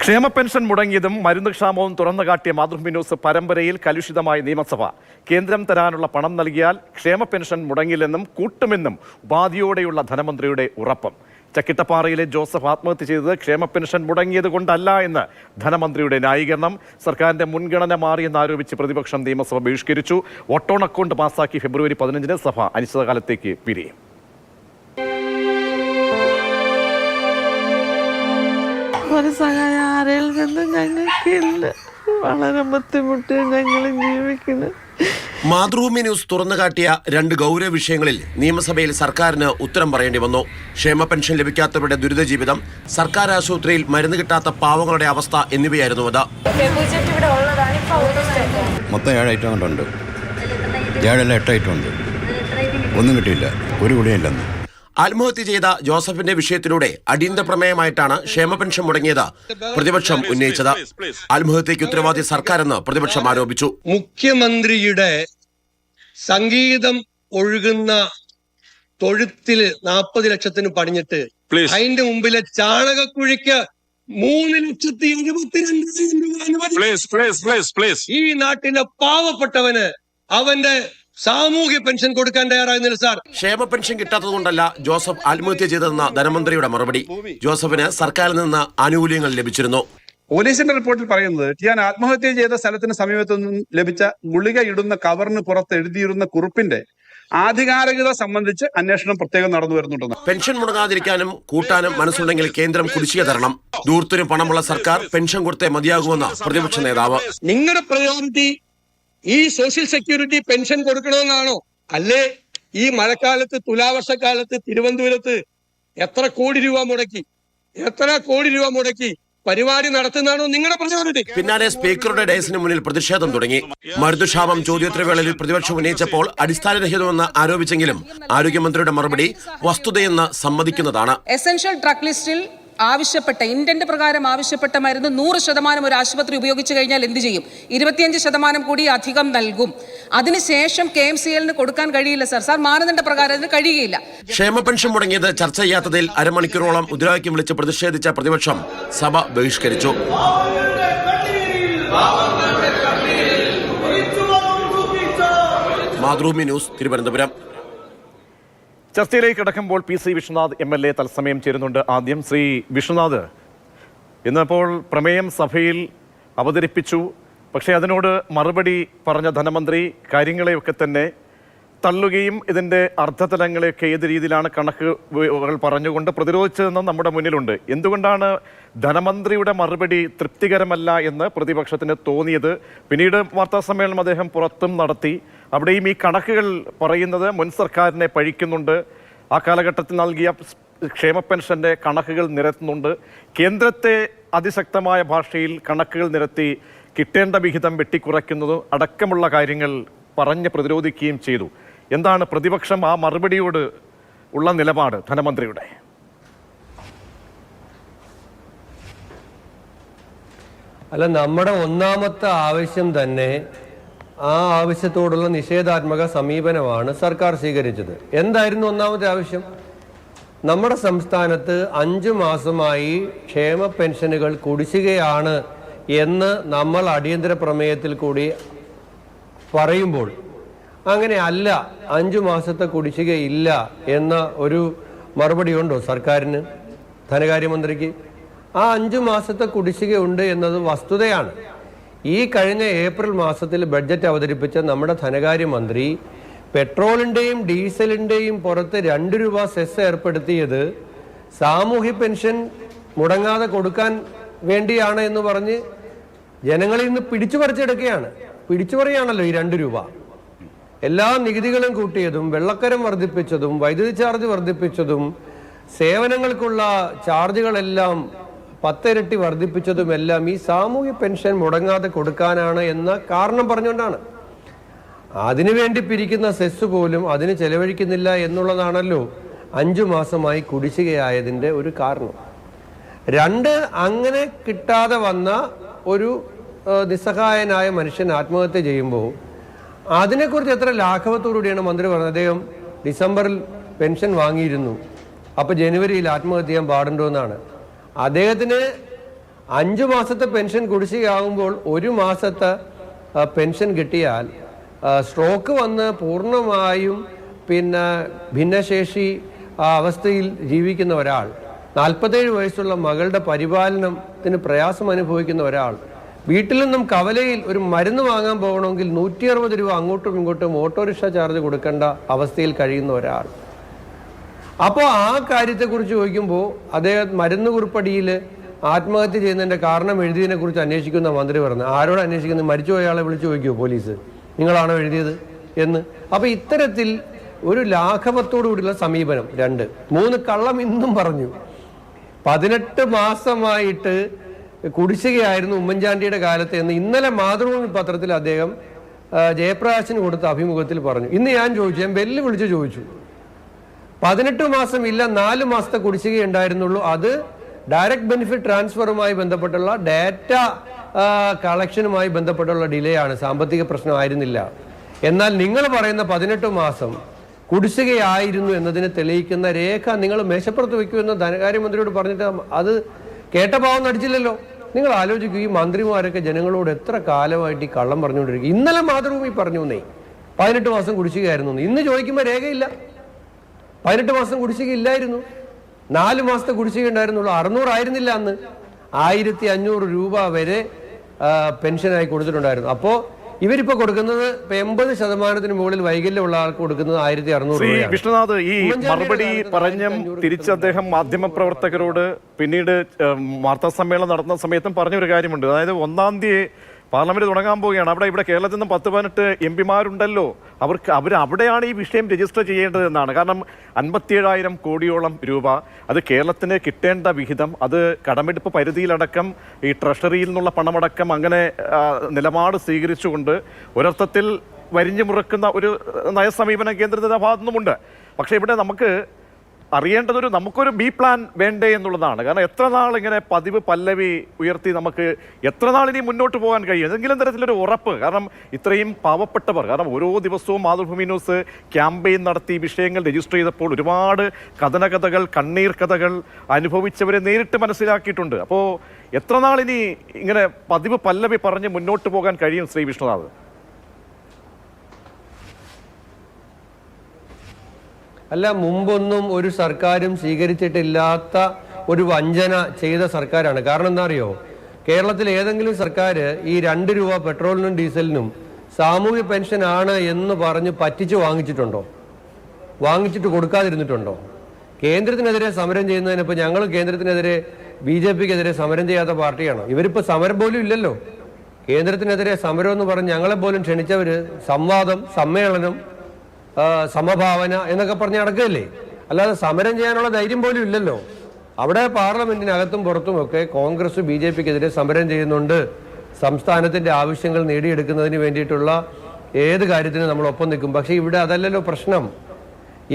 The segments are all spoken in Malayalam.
ക്ഷേമ പെൻഷൻ മുടങ്ങിയതും മരുന്ന് ക്ഷാമവും തുറന്നു കാട്ടിയ മാതൃഭൂമി ന്യൂസ് പരമ്പരയിൽ കലുഷിതമായ നിയമസഭ. കേന്ദ്രം തരാനുള്ള പണം നൽകിയാൽ ക്ഷേമ പെൻഷൻ മുടങ്ങില്ലെന്നും കൂട്ടുമെന്നും ഉപാധിയോടെയുള്ള ധനമന്ത്രിയുടെ ഉറപ്പം. ചക്കിട്ടപ്പാറയിലെ ജോസഫ് ആത്മഹത്യ ചെയ്തത് ക്ഷേമ പെൻഷൻ മുടങ്ങിയത് കൊണ്ടല്ല എന്ന് ധനമന്ത്രിയുടെ ന്യായീകരണം. സർക്കാരിന്റെ മുൻഗണന മാറിയെന്ന് ആരോപിച്ച് പ്രതിപക്ഷം നിയമസഭ ബഹിഷ്കരിച്ചു. വോട്ട് ഓൺ അക്കൗണ്ട് പാസാക്കി ഫെബ്രുവരി 15-ന് സഭ അനിശ്ചിതകാലത്തേക്ക് പിരിയും. ഒരു സഹായം ആരിൽ നിന്നും ഞങ്ങൾക്കില്ല. വളരെ ബുദ്ധിമുട്ട് ഞങ്ങൾ ജീവിക്കുന്നത്. മാതൃഭൂമി ന്യൂസ് തുറന്നുകാട്ടിയ രണ്ട് ഗൗരവ വിഷയങ്ങളിൽ നിയമസഭയിൽ സർക്കാരിന് ഉത്തരം പറയേണ്ടി വന്നു. ക്ഷേമ പെൻഷൻ ലഭിക്കാത്തവരുടെ ദുരിത ജീവിതം, സർക്കാർ ആശുപത്രിയിൽ മരുന്ന് കിട്ടാത്ത പാവങ്ങളുടെ അവസ്ഥ എന്നിവയായിരുന്നു അത്. മൊത്തം 7 ഐറ്റം ഉണ്ട്. 7 8 ഐറ്റം ഉണ്ട്. ഒന്നും കിട്ടിയില്ല, ഒരു ഗുളിയില്ലെന്ന്. ആത്മഹത്യ ചെയ്ത ജോസഫിന്റെ വിഷയത്തിലൂടെ അടിയന്തര പ്രമേയമായിട്ടാണ് ക്ഷേമ പെൻഷൻ മുടങ്ങിയത് പ്രതിപക്ഷം ഉന്നയിച്ചത്. ആത്മഹത്യയ്ക്ക് ഉത്തരവാദി സർക്കാരെന്ന് പ്രതിപക്ഷം ആരോപിച്ചു. മുഖ്യമന്ത്രിയുടെ സംഗീതം ഒഴുകുന്ന തൊഴുത്തില് 40 ലക്ഷത്തിന് പണിഞ്ഞിട്ട് അതിന്റെ മുമ്പിലെ ചാണകക്കുഴിക്ക് 3,72,000 ഈ നാട്ടിലെ പാവപ്പെട്ടവന് അവന്റെ സാമൂഹ്യ പെൻഷൻ കൊടുക്കാൻ തയ്യാറാകുന്നില്ല സാർ. ക്ഷേമ പെൻഷൻ കിട്ടാത്തതുകൊണ്ടല്ല ജോസഫ് ആത്മഹത്യ ചെയ്തതെന്ന ധനമന്ത്രിയുടെ മറുപടി. ജോസഫിന് സർക്കാരിൽ നിന്ന് ആനുകൂല്യങ്ങൾ ലഭിച്ചിരുന്നു. പോലീസിന്റെ റിപ്പോർട്ടിൽ പറയുന്നത് ഞാൻ ആത്മഹത്യ ചെയ്ത സ്ഥലത്തിന് സമീപത്തു നിന്നും ലഭിച്ച ഗുളിക ഇടുന്ന കവറിന് പുറത്ത് എഴുതിയിരുന്ന കുറിപ്പിന്റെ ആധികാരികത സംബന്ധിച്ച് അന്വേഷണം പ്രത്യേകം നടന്നു വരുന്നുണ്ടെന്ന്. പെൻഷൻ മുടങ്ങാതിരിക്കാനും കൂട്ടാനും മനസ്സുണ്ടെങ്കിൽ കേന്ദ്രം കുടിശ്ശിക തരണം. ദൂരത്തിനും പണമുള്ള സർക്കാർ പെൻഷൻ കൊടുത്തേ മതിയാകുമെന്ന് പ്രതിപക്ഷ നേതാവ്. നിങ്ങളുടെ പ്രയോറിറ്റി ഈ സോഷ്യൽ സെക്യൂരിറ്റി പെൻഷൻ കൊടുക്കണമെന്നാണോ? അല്ലേ ഈ മഴക്കാലത്ത് തുലാവർഷക്കാലത്ത് തിരുവനന്തപുരത്ത് എത്ര കോടി രൂപ മുടക്കി പരിപാടി നടത്തുന്നതാണോ നിങ്ങളുടെ പ്രയോറിറ്റി? പിന്നാലെ സ്പീക്കറുടെ ഡയസിന് മുന്നിൽ പ്രതിഷേധം തുടങ്ങി. മരുന്നുക്ഷാമം ചോദ്യോത്തരവേളയിൽ പ്രതിപക്ഷം ഉന്നയിച്ചപ്പോൾ അടിസ്ഥാനരഹിതമെന്ന് ആരോപിച്ചെങ്കിലും ആരോഗ്യമന്ത്രിയുടെ മറുപടി വസ്തുതയെന്ന് സമ്മതിക്കുന്നതാണ്. എസൻഷ്യൽ ഡ്രഗ് ലിസ്റ്റിൽ ആവശ്യപ്പെട്ട ഇന്റന്റ് പ്രകാരം ആവശ്യപ്പെട്ട മരുന്ന് 100% ഒരു ആശുപത്രി ഉപയോഗിച്ചു കഴിഞ്ഞാൽ എന്ത് ചെയ്യും? 25% കൂടി അധികം നൽകും. അതിനുശേഷം KMCL കൊടുക്കാൻ കഴിയില്ല സാർ. മാനദണ്ഡ പ്രകാരം അതിന് കഴിയുകയില്ല. ക്ഷേമ പെൻഷൻ മുടങ്ങിയത് ചർച്ച ചെയ്യാത്തതിൽ അരമണിക്കൂറോളം മുദ്രാവാക്യം വിളിച്ച് പ്രതിഷേധിച്ച പ്രതിപക്ഷം സഭ ബഹിഷ്കരിച്ചു. മാതൃഭൂമി ന്യൂസ്, തിരുവനന്തപുരം. ചർച്ചയിലേക്ക് കടക്കുമ്പോൾ PC വിശ്വനാഥ് MLA തത്സമയം ചേരുന്നുണ്ട്. ആദ്യം ശ്രീ വിശ്വനാഥ്, ഇന്നിപ്പോൾ പ്രമേയം സഭയിൽ അവതരിപ്പിച്ചു. പക്ഷേ അതിനോട് മറുപടി പറഞ്ഞ ധനമന്ത്രി കാര്യങ്ങളെയൊക്കെ തന്നെ തള്ളുകയും ഇതിൻ്റെ അർത്ഥതലങ്ങളെയൊക്കെ ഏത് രീതിയിലാണ് കണക്കുകൾ പറഞ്ഞുകൊണ്ട് പ്രതിരോധിച്ചതെന്ന് നമ്മുടെ മുന്നിലുണ്ട്. എന്തുകൊണ്ടാണ് ധനമന്ത്രിയുടെ മറുപടി തൃപ്തികരമല്ല എന്ന് പ്രതിപക്ഷത്തിന് തോന്നിയത്? പിന്നീട് വാർത്താസമ്മേളനം അദ്ദേഹം പുറത്തും നടത്തി. അവിടെയും ഈ കണക്കുകൾ പറയുന്നത് മുൻ സർക്കാരിനെ പഴിക്കുന്നുണ്ട്. ആ കാലഘട്ടത്തിൽ നൽകിയ ക്ഷേമ പെൻഷൻ്റെ കണക്കുകൾ നിരത്തുന്നുണ്ട്. കേന്ദ്രത്തെ അതിശക്തമായ ഭാഷയിൽ കണക്കുകൾ നിരത്തി കിട്ടേണ്ട വിഹിതം വെട്ടിക്കുറയ്ക്കുന്നത് അടക്കമുള്ള കാര്യങ്ങൾ പറഞ്ഞ് പ്രതിരോധിക്കുകയും ചെയ്തു. എന്താണ് പ്രതിപക്ഷം ആ മറുപടിയോട് ഉള്ള നിലപാട് ധനമന്ത്രിയുടെ? അല്ല, നമ്മുടെ ഒന്നാമത്തെ ആവശ്യം തന്നെ ആ ആവശ്യത്തോടുള്ള നിഷേധാത്മക സമീപനമാണ് സർക്കാർ സ്വീകരിച്ചത്. എന്തായിരുന്നു ഒന്നാമത്തെ ആവശ്യം? നമ്മുടെ സംസ്ഥാനത്ത് 5 മാസമായി ക്ഷേമ പെൻഷനുകൾ കുടിശ്ശികയാണ് എന്ന് നമ്മൾ അടിയന്തര പ്രമേയത്തിൽ കൂടി പറയുമ്പോൾ അങ്ങനെ അല്ല, 5 മാസത്തെ കുടിശ്ശികയില്ല എന്ന ഒരു മറുപടി ഉണ്ടോ സർക്കാരിന്, ധനകാര്യമന്ത്രിക്ക്? ആ 5 മാസത്തെ കുടിശ്ശിക ഉണ്ട് എന്നത് വസ്തുതയാണ്. ഈ കഴിഞ്ഞ ഏപ്രിൽ മാസത്തിൽ ബഡ്ജറ്റ് അവതരിപ്പിച്ച നമ്മുടെ ധനകാര്യമന്ത്രി പെട്രോളിൻ്റെയും ഡീസലിൻ്റെയും പുറത്ത് 2 രൂപ സെസ് ഏർപ്പെടുത്തിയത് സാമൂഹ്യ പെൻഷൻ മുടങ്ങാതെ കൊടുക്കാൻ വേണ്ടിയാണ് എന്ന് പറഞ്ഞ് ജനങ്ങളിൽ നിന്ന് പിടിച്ചു പറിയാണല്ലോ ഈ 2 രൂപ. എല്ലാ നികുതികളും കൂട്ടിയതും വെള്ളക്കരം വർദ്ധിപ്പിച്ചതും വൈദ്യുതി ചാർജ് വർദ്ധിപ്പിച്ചതും സേവനങ്ങൾക്കുള്ള ചാർജുകളെല്ലാം 10 ഇരട്ടി വർദ്ധിപ്പിച്ചതുമെല്ലാം ഈ സാമൂഹ്യ പെൻഷൻ മുടങ്ങാതെ കൊടുക്കാനാണ് എന്ന കാരണം പറഞ്ഞുകൊണ്ടാണ്. അതിനുവേണ്ടി പിരിക്കുന്ന സെസ് പോലും അതിന് ചെലവഴിക്കുന്നില്ല എന്നുള്ളതാണല്ലോ 5 മാസമായി കുടിശ്ശികയായതിൻ്റെ ഒരു കാരണം. 2, അങ്ങനെ കിട്ടാതെ വന്ന ഒരു നിസ്സഹായനായ മനുഷ്യൻ ആത്മഹത്യ ചെയ്യുമ്പോൾ അതിനെക്കുറിച്ച് എത്ര ലാഘവത്തോടുകൂടിയാണ് മന്ത്രി പറഞ്ഞത്. അദ്ദേഹം ഡിസംബറിൽ പെൻഷൻ വാങ്ങിയിരുന്നു, അപ്പോൾ ജനുവരിയിൽ ആത്മഹത്യ ചെയ്യാൻ പാടുണ്ടോ എന്നാണ്. അദ്ദേഹത്തിന് 5 മാസത്തെ പെൻഷൻ കുടിശ്ശികയാകുമ്പോൾ 1 മാസത്തെ പെൻഷൻ കിട്ടിയാൽ സ്ട്രോക്ക് വന്ന് പൂർണ്ണമായും പിന്നെ ഭിന്നശേഷി അവസ്ഥയിൽ ജീവിക്കുന്ന ഒരാൾ, 47 വയസ്സുള്ള മകളുടെ പരിപാലനത്തിന് പ്രയാസം അനുഭവിക്കുന്ന ഒരാൾ, വീട്ടിൽ നിന്നും കവലയിൽ ഒരു മരുന്ന് വാങ്ങാൻ പോകണമെങ്കിൽ 160 രൂപ അങ്ങോട്ടും ഇങ്ങോട്ടും ഓട്ടോറിക്ഷ ചാർജ് കൊടുക്കേണ്ട അവസ്ഥയിൽ കഴിയുന്ന ഒരാൾ. അപ്പോൾ ആ കാര്യത്തെക്കുറിച്ച് ചോദിക്കുമ്പോൾ അദ്ദേഹം മരുന്ന് കുറിപ്പടിയിൽ ആത്മഹത്യ ചെയ്യുന്നതിൻ്റെ കാരണം എഴുതിയതിനെ കുറിച്ച് അന്വേഷിക്കുന്ന മന്ത്രി പറഞ്ഞു. ആരോട് അന്വേഷിക്കുന്നത്? മരിച്ചുപോയയാളെ വിളിച്ചു ചോദിക്കുമോ പോലീസ്, നിങ്ങളാണോ എഴുതിയത് എന്ന്? അപ്പോൾ ഇത്തരത്തിൽ ഒരു ലാഘവത്തോടു കൂടിയുള്ള സമീപനം. 2, 3 കള്ളം ഇന്നും പറഞ്ഞു. 18 മാസമായിട്ട് കുടിശ്ശികയായിരുന്നു ഉമ്മൻചാണ്ടിയുടെ കാലത്ത് എന്ന് ഇന്നലെ മാതൃഭൂമി പത്രത്തിൽ അദ്ദേഹം ജയപ്രകാശിന് കൊടുത്ത അഭിമുഖത്തിൽ പറഞ്ഞു. ഇന്ന് ഞാൻ ചോദിച്ചു, ഞാൻ ബെല്ല് വിളിച്ച് ചോദിച്ചു, 18 മാസം ഇല്ല, 4 മാസത്തെ കുടിശ്ശിക ഉണ്ടായിരുന്നുള്ളൂ. അത് ഡയറക്റ്റ് ബെനിഫിറ്റ് ട്രാൻസ്ഫറുമായി ബന്ധപ്പെട്ടുള്ള ഡാറ്റ കളക്ഷനുമായി ബന്ധപ്പെട്ടുള്ള ഡിലേ ആണ്, സാമ്പത്തിക പ്രശ്നമായിരുന്നില്ല. എന്നാൽ നിങ്ങൾ പറയുന്ന 18 മാസം കുടിശ്ശികയായിരുന്നു എന്നതിനെ തെളിയിക്കുന്ന രേഖ നിങ്ങൾ മേശപ്പുറത്ത് വെക്കുമെന്ന് ധനകാര്യമന്ത്രിയോട് പറഞ്ഞിട്ട് അത് കേട്ട പാവം നടിച്ചില്ലല്ലോ. നിങ്ങൾ ആലോചിക്കും, ഈ മന്ത്രിമാരൊക്കെ ജനങ്ങളോട് എത്ര കാലമായിട്ട് ഈ കള്ളം പറഞ്ഞുകൊണ്ടിരിക്കും. ഇന്നലെ മാതൃഭൂമി പറഞ്ഞു 18 മാസം കുടിശ്ശികയായിരുന്നു. ഇന്ന് ചോദിക്കുമ്പോൾ രേഖയില്ല. 18 മാസം കുടിശ്ശിക ഇല്ലായിരുന്നു, 4 മാസത്തെ കുടിശ്ശിക ഉണ്ടായിരുന്നുള്ളൂ. 600 ആയിരുന്നില്ല അന്ന്, 1500 രൂപ വരെ പെൻഷനായി കൊടുത്തിട്ടുണ്ടായിരുന്നു. അപ്പോൾ ഇവരിപ്പോ കൊടുക്കുന്നത് 80% മുകളിൽ വൈകല്യമുള്ള ആൾക്ക് കൊടുക്കുന്നത് 1600 രൂപയാണ്. വിഷ്ണുനാഥ്, ഈ മറുപടി പറഞ്ഞും തിരിച്ച് അദ്ദേഹം മാധ്യമപ്രവർത്തകരോട് പിന്നീട് വാർത്താ സമ്മേളനം നടത്തുന്ന സമയത്തും പറഞ്ഞൊരു കാര്യമുണ്ട്. അതായത് 1-ാം തീയതി പാർലമെന്റ് തുടങ്ങാൻ പോവുകയാണ്. ഇവിടെ കേരളത്തിൽ നിന്ന് 10-18 MP-മാരുണ്ടല്ലോ, അവർ അവിടെയാണ് ഈ വിഷയം രജിസ്റ്റർ ചെയ്യേണ്ടത് എന്നാണ്. കാരണം 57,000 കോടിയോളം രൂപ അത് കേരളത്തിന് കിട്ടേണ്ട വിഹിതം, അത് കടമെടുപ്പ് പരിധിയിലടക്കം ഈ ട്രഷറിയിൽ നിന്നുള്ള പണമടക്കം അങ്ങനെ നിലപാട് സ്വീകരിച്ചുകൊണ്ട് ഒരർത്ഥത്തിൽ വരിഞ്ഞു മുറുക്കുന്ന ഒരു നയസമീപനം കേന്ദ്രത്തിന്റെ ഭാഗത്തുനിന്നുമുണ്ട്. പക്ഷേ ഇവിടെ നമുക്ക് അറിയേണ്ടതൊരു നമുക്കൊരു ബി പ്ലാൻ വേണ്ടേ എന്നുള്ളതാണ്. കാരണം എത്ര നാൾ ഇങ്ങനെ പതിവ് പല്ലവി ഉയർത്തി നമുക്ക് എത്ര നാൾ ഇനി മുന്നോട്ട് പോകാൻ കഴിയും? ഏതെങ്കിലും തരത്തിലൊരു ഉറപ്പ്. കാരണം ഇത്രയും പാവപ്പെട്ടവർ, കാരണം ഓരോ ദിവസവും മാതൃഭൂമി ന്യൂസ് ക്യാമ്പയിൻ നടത്തി വിഷയങ്ങൾ രജിസ്റ്റർ ചെയ്തപ്പോൾ ഒരുപാട് കഥനകഥകൾ, കണ്ണീർ കഥകൾ അനുഭവിച്ചവരെ നേരിട്ട് മനസ്സിലാക്കിയിട്ടുണ്ട്. അപ്പോൾ എത്ര നാൾ ഇനി ഇങ്ങനെ പതിവ് പല്ലവി പറഞ്ഞ് മുന്നോട്ട് പോകാൻ കഴിയും ശ്രീ വിഷ്ണുനാഥ്? അല്ല, മുമ്പൊന്നും ഒരു സർക്കാരും സ്വീകരിച്ചിട്ടില്ലാത്ത ഒരു വഞ്ചന ചെയ്ത സർക്കാരാണ്. കാരണം എന്താ അറിയോ, കേരളത്തിൽ ഏതെങ്കിലും സർക്കാർ ഈ 2 രൂപ പെട്രോളിനും ഡീസലിനും സാമൂഹ്യ പെൻഷൻ ആണ് എന്ന് പറഞ്ഞ് പറ്റിച്ച് വാങ്ങിച്ചിട്ടുണ്ടോ? വാങ്ങിച്ചിട്ട് കൊടുക്കാതിരുന്നിട്ടുണ്ടോ? കേന്ദ്രത്തിനെതിരെ സമരം ചെയ്യുന്നതിനിപ്പോൾ ഞങ്ങൾ കേന്ദ്രത്തിനെതിരെ BJP-ക്കെതിരെ സമരം ചെയ്യാത്ത പാർട്ടിയാണോ? ഇവരിപ്പോൾ സമരം പോലും ഇല്ലല്ലോ. കേന്ദ്രത്തിനെതിരെ സമരം എന്ന് പറഞ്ഞ് ഞങ്ങളെ പോലും ക്ഷണിച്ചവർ സംവാദം, സമ്മേളനം, സമഭാവന എന്നൊക്കെ പറഞ്ഞ് നടക്കുകയല്ലേ. അല്ലാതെ സമരം ചെയ്യാനുള്ള ധൈര്യം പോലും ഇല്ലല്ലോ. അവിടെ പാർലമെന്റിനകത്തും പുറത്തുമൊക്കെ കോൺഗ്രസ് BJP-ക്കെതിരെ സമരം ചെയ്യുന്നുണ്ട്. സംസ്ഥാനത്തിന്റെ ആവശ്യങ്ങൾ നേടിയെടുക്കുന്നതിന് വേണ്ടിയിട്ടുള്ള ഏത് കാര്യത്തിനും നമ്മൾ ഒപ്പം നിൽക്കും. പക്ഷേ ഇവിടെ അതല്ലല്ലോ പ്രശ്നം.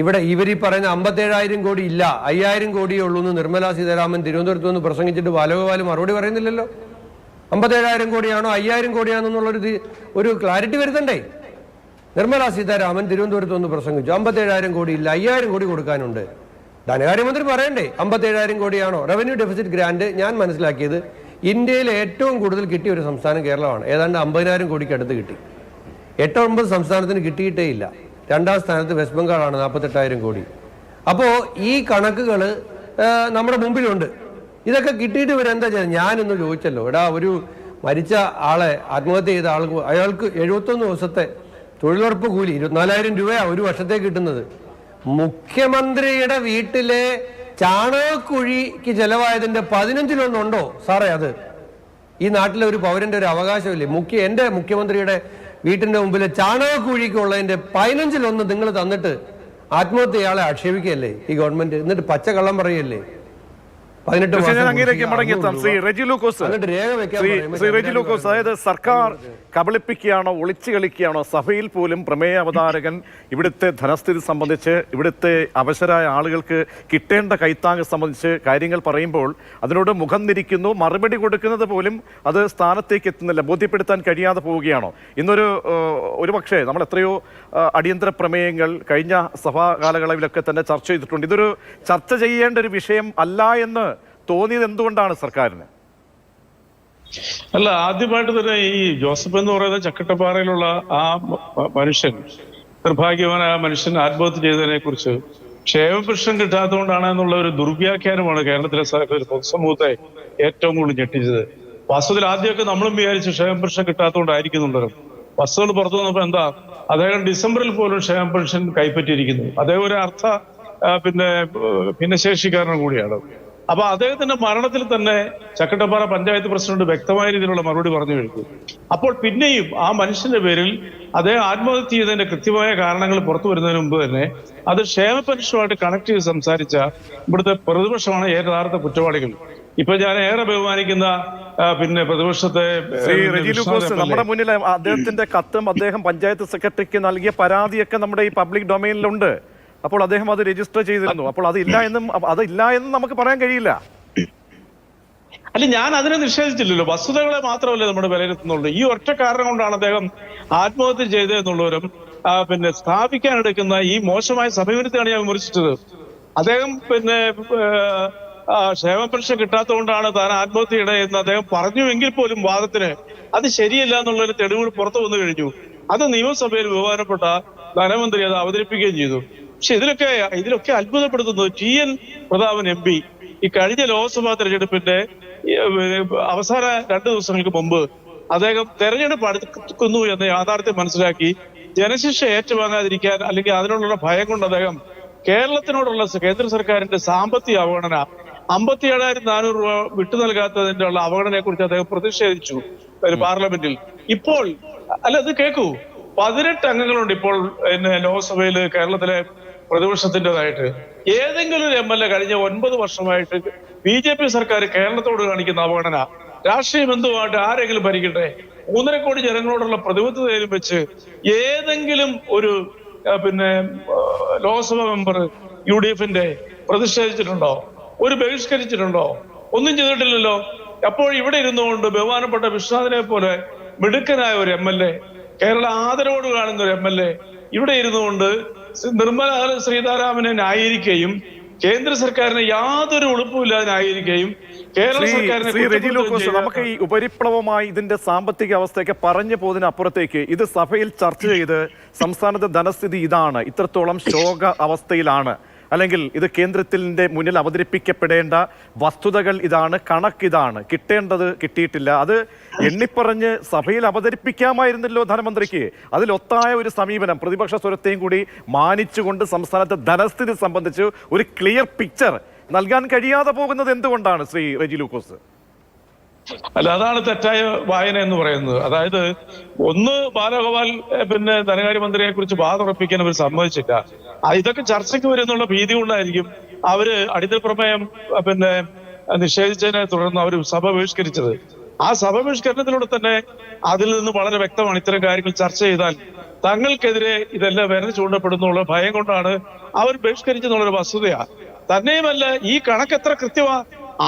ഇവിടെ ഇവരീ പറയുന്ന 57,000 കോടി ഇല്ല, 5,000 കോടിയേ ഉള്ളൂ എന്ന് നിർമ്മലാ സീതാരാമൻ തിരുവനന്തപുരത്ത് നിന്ന് പ്രസംഗിച്ചിട്ട് ബാലഗോപാൽ മറുപടി പറയുന്നില്ലല്ലോ. 57,000 കോടിയാണോ 5,000 കോടിയാണോ എന്നുള്ളൊരു ഒരു ക്ലാരിറ്റി വരുത്തണ്ടേ? നിർമ്മലാ സീതാരാമൻ തിരുവനന്തപുരത്ത് ഒന്ന് പ്രസംഗിച്ചു, 57,000 കോടി ഇല്ല, 5,000 കോടി കൊടുക്കാനുണ്ട്. ധനകാര്യമന്ത്രി പറയണ്ടേ 57,000 കോടിയാണോ? റവന്യൂ ഡെഫിസിറ്റ് ഗ്രാന്റ് ഞാൻ മനസ്സിലാക്കിയത് ഇന്ത്യയിൽ ഏറ്റവും കൂടുതൽ കിട്ടിയ ഒരു സംസ്ഥാനം കേരളമാണ്. ഏതാണ്ട് 50,000 കോടിക്ക് അടുത്ത് കിട്ടി. 8-9 സംസ്ഥാനത്തിന് കിട്ടിയിട്ടേ ഇല്ല. 2-ാം സ്ഥാനത്ത് വെസ്റ്റ് ബംഗാളാണ് 48,000 കോടി. അപ്പോൾ ഈ കണക്കുകൾ നമ്മുടെ മുമ്പിലുണ്ട്. ഇതൊക്കെ കിട്ടിയിട്ട് ഇവരെന്താ ചെയ്യുന്നത്? ഞാനൊന്ന് ചോദിച്ചല്ലോ, ഒരു മരിച്ച ആളെ, ആത്മഹത്യ ചെയ്ത ആൾക്ക്, അയാൾക്ക് 71 ദിവസത്തെ തൊഴിലുറപ്പ് കൂലി 24,000 രൂപയാണ് ഒരു വർഷത്തേക്ക് കിട്ടുന്നത്. മുഖ്യമന്ത്രിയുടെ വീട്ടിലെ ചാണകക്കുഴിക്ക് ചെലവായതിന്റെ 15-1 സാറേ? അത് ഈ നാട്ടിലെ ഒരു പൗരന്റെ ഒരു അവകാശമില്ലേ? എന്റെ മുഖ്യമന്ത്രിയുടെ വീട്ടിന്റെ മുമ്പിലെ ചാണകക്കുഴിക്കുള്ളതിന്റെ 15-1 നിങ്ങൾ തന്നിട്ട് ആത്മഹത്യ ഇയാളെ ആക്ഷേപിക്കുകയല്ലേ ഈ ഗവൺമെന്റ്? എന്നിട്ട് പച്ചക്കള്ളം പറയല്ലേ? 18 ശ്രീ റെജി ലൂക്കോസ്, അതായത് സർക്കാർ കബളിപ്പിക്കുകയാണോ, ഒളിച്ചു കളിക്കുകയാണോ? സഭയിൽ പോലും പ്രമേയ അവതാരകൻ ഇവിടുത്തെ ധനസ്ഥിതി സംബന്ധിച്ച്, ഇവിടുത്തെ അവശരായ ആളുകൾക്ക് കിട്ടേണ്ട കൈത്താങ് സംബന്ധിച്ച് കാര്യങ്ങൾ പറയുമ്പോൾ അതിനോട് മുഖം തിരിക്കുന്നു. മറുപടി കൊടുക്കുന്നത് പോലും അത് സ്ഥാനത്തേക്ക് എത്തുന്നില്ല, ബോധ്യപ്പെടുത്താൻ കഴിയാതെ പോവുകയാണോ? ഒരു പക്ഷേ നമ്മൾ എത്രയോ അടിയന്തര പ്രമേയങ്ങൾ കഴിഞ്ഞ സഭാ കാലയളവിലൊക്കെ തന്നെ ചർച്ച ചെയ്തിട്ടുണ്ട്. ഇതൊരു ചർച്ച ചെയ്യേണ്ട ഒരു വിഷയം അല്ല എന്ന് തോന്നിയത് എന്തുകൊണ്ടാണ് സർക്കാരിന്? അല്ല, ആദ്യമായിട്ട് തന്നെ ഈ ജോസഫ് എന്ന് പറയുന്ന ചക്കട്ടപ്പാറയിലുള്ള ആ മനുഷ്യൻ, നിർഭാഗ്യവാനായ മനുഷ്യൻ ആത്മഹത്യ ചെയ്തതിനെ കുറിച്ച് ക്ഷേമപെൻഷൻ കിട്ടാത്തതുകൊണ്ടാണ് എന്നുള്ള ഒരു ദുർവ്യാഖ്യാനമാണ് കേരളത്തിലെ പൊതുസമൂഹത്തെ ഏറ്റവും കൂടുതൽ ഞെട്ടിച്ചത്. വാസ്തവത്തിൽ ആദ്യമൊക്കെ നമ്മളും വിചാരിച്ചു ക്ഷേമപെൻഷൻ കിട്ടാത്തതുകൊണ്ടായിരിക്കുന്നുണ്ടല്ലോ. വസ്തുതകൾ പുറത്തു വന്നപ്പോ എന്താ, അദ്ദേഹം ഡിസംബറിൽ പോലും ക്ഷേമപെൻഷൻ കൈപ്പറ്റിയിരിക്കുന്നു. അദ്ദേഹം ഒരു ഭിന്നശേഷിക്കാരനും കൂടിയാണ്. അപ്പൊ അദ്ദേഹത്തിന്റെ മരണത്തിൽ തന്നെ ചക്കട്ടപ്പാറ പഞ്ചായത്ത് പ്രസിഡന്റ് വ്യക്തമായ രീതിയിലുള്ള മറുപടി പറഞ്ഞു കഴിഞ്ഞു. അപ്പോൾ പിന്നെയും ആ മനുഷ്യന്റെ പേരിൽ അദ്ദേഹം ആത്മഹത്യ ചെയ്തതിന്റെ കൃത്യമായ കാരണങ്ങൾ പുറത്തു വരുന്നതിന് മുമ്പ് തന്നെ അത് ക്ഷേമ പെൻഷനുമായിട്ട് കണക്ട് ചെയ്ത് സംസാരിച്ച ഇവിടുത്തെ പ്രതിപക്ഷമാണ് യഥാർത്ഥ കുറ്റവാളികൾ. ഇപ്പൊ ഞാൻ ഏറെ ബഹുമാനിക്കുന്ന പ്രതിപക്ഷത്തെ നമ്മുടെ മുന്നിൽ അദ്ദേഹത്തിന്റെ കത്തും അദ്ദേഹം പഞ്ചായത്ത് സെക്രട്ടറിക്ക് നൽകിയ പരാതിയൊക്കെ നമ്മുടെ ഈ പബ്ലിക് ഡൊമൈനിലുണ്ട്. അപ്പോൾ അദ്ദേഹം അത് രജിസ്റ്റർ ചെയ്തിരുന്നു. അപ്പോൾ അതില്ല എന്നും നമുക്ക് പറയാൻ കഴിയില്ല. അല്ല, ഞാൻ അതിനെ നിഷേധിച്ചില്ലല്ലോ. വസ്തുതകളെ മാത്രമല്ലേ നമ്മൾ വിലയിരുത്തുന്നുള്ളൂ. ഈ ഒറ്റ കാരണം കൊണ്ടാണ് അദ്ദേഹം ആത്മഹത്യ ചെയ്തതെന്നുള്ളവരും സ്ഥാപിക്കാനെടുക്കുന്ന ഈ മോശമായ സമീപനത്തെയാണ് ഞാൻ വിമർശിച്ചത്. അദ്ദേഹം ക്ഷേമ പെൻഷൻ കിട്ടാത്തതുകൊണ്ടാണ് താൻ ആത്മഹത്യയുടെ എന്ന് അദ്ദേഹം പറഞ്ഞുവെങ്കിൽ പോലും വാദത്തിന് അത് ശരിയല്ല എന്നുള്ളൊരു തെളിവുകൾ പുറത്തു വന്നു കഴിഞ്ഞു. അത് നിയമസഭയിൽ ബഹുമാനപ്പെട്ട ധനമന്ത്രി അത് അവതരിപ്പിക്കുകയും ചെയ്തു. പക്ഷെ ഇതിലൊക്കെ അത്ഭുതപ്പെടുത്തുന്നത് TN പ്രതാപൻ MP ഈ കഴിഞ്ഞ ലോക്സഭാ തെരഞ്ഞെടുപ്പിന്റെ അവസാന 2 ദിവസങ്ങൾക്ക് മുമ്പ് അദ്ദേഹം തെരഞ്ഞെടുപ്പ് അടുക്കുന്നു എന്ന യാഥാർത്ഥ്യം മനസ്സിലാക്കി ജനശിക്ഷ ഏറ്റുവാങ്ങാതിരിക്കാൻ അല്ലെങ്കിൽ അതിനുള്ള ഭയം കൊണ്ട് അദ്ദേഹം കേരളത്തിനോടുള്ള കേന്ദ്ര സർക്കാരിന്റെ സാമ്പത്തിക അവഗണന 57,400 രൂപ വിട്ടു നൽകാത്തതിന്റെ ഉള്ള അവഗണനയെ കുറിച്ച് അദ്ദേഹം പ്രതിഷേധിച്ചു പാർലമെന്റിൽ. ഇപ്പോൾ അത് കേൾക്കൂ, 18 അംഗങ്ങളുണ്ട് ഇപ്പോൾ ലോക്സഭയിൽ കേരളത്തിലെ പ്രതിപക്ഷത്തിൻ്റെതായിട്ട്. ഏതെങ്കിലും ഒരു MLA കഴിഞ്ഞ 9 വർഷമായിട്ട് BJP സർക്കാർ കേരളത്തോട് കാണിക്കുന്ന അവഗണന രാഷ്ട്രീയ ബന്ധുവായിട്ട് ആരെങ്കിലും ഭരിക്കട്ടെ, 3.5 കോടി ജനങ്ങളോടുള്ള പ്രതിബദ്ധതയിലും വെച്ച് ഏതെങ്കിലും ഒരു ലോക്സഭാ മെമ്പർ UDF-ന്റെ പ്രതിഷേധിച്ചിട്ടുണ്ടോ? ഒരു ബഹിഷ്കരിച്ചിട്ടുണ്ടോ? ഒന്നും ചെയ്തിട്ടില്ലല്ലോ. അപ്പോൾ ഇവിടെ ഇരുന്നുകൊണ്ട് ബഹുമാനപ്പെട്ട വിശ്വനാഥിനെ പോലെ മിടുക്കനായ ഒരു MLA, കേരള ആദരവോട് കാണുന്ന ഒരു MLA ഇവിടെ ഇരുന്നുകൊണ്ട് നിർമ്മല സീതാരാമനെ ന്യായീകരിക്കുകയും കേന്ദ്ര സർക്കാരിനെ യാതൊരു ഉളുപ്പുമില്ലാതെ ന്യായീകരിക്കുകയും കേരള സർക്കാരിനെ നമുക്ക് ഈ ഉപരിപ്ലവമായി ഇതിന്റെ സാമ്പത്തിക അവസ്ഥയൊക്കെ പറഞ്ഞു പോകുന്നതിനപ്പുറത്തേക്ക് ഇത് സഭയിൽ ചർച്ച ചെയ്ത് സംസ്ഥാനത്തെ ധനസ്ഥിതി ഇതാണ്, ഇത്രത്തോളം ശോക അവസ്ഥയിലാണ്, അല്ലെങ്കിൽ ഇത് കേന്ദ്രത്തിന്റെ മുന്നിൽ അവതരിപ്പിക്കപ്പെടേണ്ട വസ്തുതകൾ ഇതാണ്, കണക്കിതാണ്, കിട്ടേണ്ടത് കിട്ടിയിട്ടില്ല, അത് എണ്ണിപ്പറഞ്ഞ് സഭയിൽ അവതരിപ്പിക്കാമായിരുന്നല്ലോ ധനമന്ത്രിക്ക്. അതിലൊത്തായ ഒരു സമീപനം പ്രതിപക്ഷ സ്വരത്തെയും കൂടി മാനിച്ചുകൊണ്ട് സംസ്ഥാനത്തെ ധനസ്ഥിതി സംബന്ധിച്ച് ഒരു ക്ലിയർ പിക്ചർ നൽകാൻ കഴിയാതെ പോകുന്നത് എന്തുകൊണ്ടാണ് ശ്രീ റെജി ലൂക്കോസ്? അല്ല, അതാണ് തെറ്റായ വായന എന്ന് പറയുന്നത്. അതായത് ഒന്ന്, ബാലഗോപാൽ ധനകാര്യമന്ത്രിയെ കുറിച്ച് വാദമുറപ്പിക്കാൻ അവർ സമ്മതിച്ചില്ല. ഇതൊക്കെ ചർച്ചയ്ക്ക് വരുന്നുള്ള ഭീതി കൊണ്ടായിരിക്കും അവര് അടിയന്തര പ്രമേയം നിഷേധിച്ചതിനെ തുടർന്ന് അവർ സഭ ബഹിഷ്കരിച്ചത്. ആ സഭ ബഹിഷ്കരണത്തിലൂടെ തന്നെ അതിൽ നിന്ന് വളരെ വ്യക്തമാണ് ഇത്തരം കാര്യങ്ങൾ ചർച്ച ചെയ്താൽ തങ്ങൾക്കെതിരെ ഇതെല്ലാം വിരൽ ചൂണ്ടപ്പെടുന്നുള്ള ഭയം കൊണ്ടാണ് അവർ ബഹിഷ്കരിച്ചെന്നുള്ളൊരു വസ്തുതയാണ്. തന്നെയുമല്ല, ഈ കണക്ക് എത്ര കൃത്യമാ,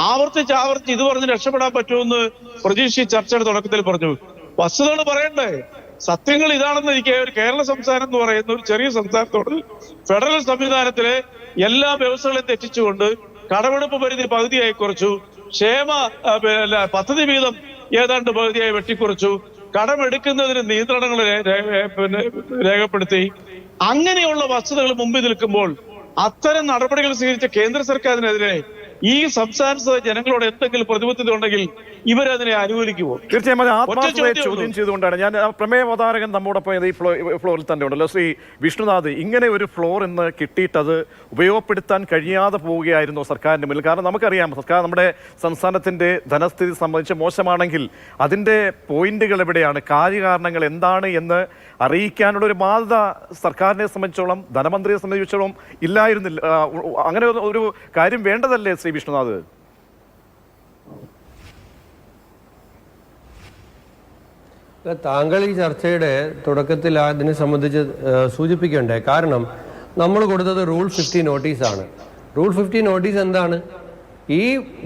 ആവർത്തിച്ച് ഇത് പറഞ്ഞ് രക്ഷപ്പെടാൻ പറ്റുമെന്ന് പ്രതീക്ഷ ചർച്ചയുടെ തുടക്കത്തിൽ പറഞ്ഞു. വസ്തുതകൾ പറയണ്ടേ? സത്യങ്ങൾ ഇതാണെന്ന് ഇരിക്കെ ഒരു കേരള സംസ്ഥാനം എന്ന് പറയുന്ന ഒരു ചെറിയ സംസ്ഥാനത്തോട് ഫെഡറൽ സംവിധാനത്തിലെ എല്ലാ വ്യവസ്ഥകളെയും തെറ്റിച്ചുകൊണ്ട് കടമെടുപ്പ് പരിധി പകുതിയായി കുറച്ചു, ക്ഷേമ പദ്ധതി വീതം ഏതാണ്ട് പകുതിയായി വെട്ടിക്കുറച്ചു, കടമെടുക്കുന്നതിന് നിയന്ത്രണങ്ങൾ രേഖപ്പെടുത്തി. അങ്ങനെയുള്ള വസ്തുതകൾ മുമ്പിൽ നിൽക്കുമ്പോൾ അത്തരം നടപടികൾ സ്വീകരിച്ച കേന്ദ്ര സർക്കാരിനെതിരെ ഈ സംസ്ഥാനത്ത് ജനങ്ങളോട് എന്തെങ്കിലും പ്രതിബദ്ധത ഉണ്ടെങ്കിൽ ഇവരതിനെ അനുകൂലിക്കുമോ? തീർച്ചയായും അത് ആത്മാർത്ഥതയെ ചോദ്യം ചെയ്തുകൊണ്ടാണ് ഞാൻ പ്രമേയ അവതാരകൻ നമ്മോടൊപ്പം ഈ ഫ്ലോറിൽ തന്നെ ഉണ്ടല്ലോ ശ്രീ വിഷ്ണുനാഥ്. ഇങ്ങനെ ഒരു ഫ്ലോർ ഇന്ന് കിട്ടിയിട്ടത് ഉപയോഗപ്പെടുത്താൻ കഴിയാതെ പോവുകയായിരുന്നു സർക്കാരിൻ്റെ മുന്നിൽ. കാരണം നമുക്കറിയാം സർക്കാർ നമ്മുടെ സംസ്ഥാനത്തിൻ്റെ ധനസ്ഥിതി സംബന്ധിച്ച് മോശമാണെങ്കിൽ അതിൻ്റെ പോയിന്റുകൾ എവിടെയാണ്, കാര്യകാരണങ്ങൾ എന്താണ് എന്ന് അറിയിക്കാനുള്ള ഒരു ബാധ്യത സർക്കാരിനെ സംബന്ധിച്ചോളം ധനമന്ത്രിയെ സംബന്ധിച്ചോളം ഇല്ലായിരുന്നില്ല. അങ്ങനെ ഒരു കാര്യം വേണ്ടതല്ലേ ശ്രീ വിഷ്ണുനാഥ്? താങ്കൾ ഈ ചർച്ചയുടെ തുടക്കത്തിൽ അതിനെ സംബന്ധിച്ച് സൂചിപ്പിക്കണ്ടേ? കാരണം നമ്മൾ കൊടുത്തത് റൂൾ 50 നോട്ടീസാണ്. റൂൾ 50 നോട്ടീസ് എന്താണ്? ഈ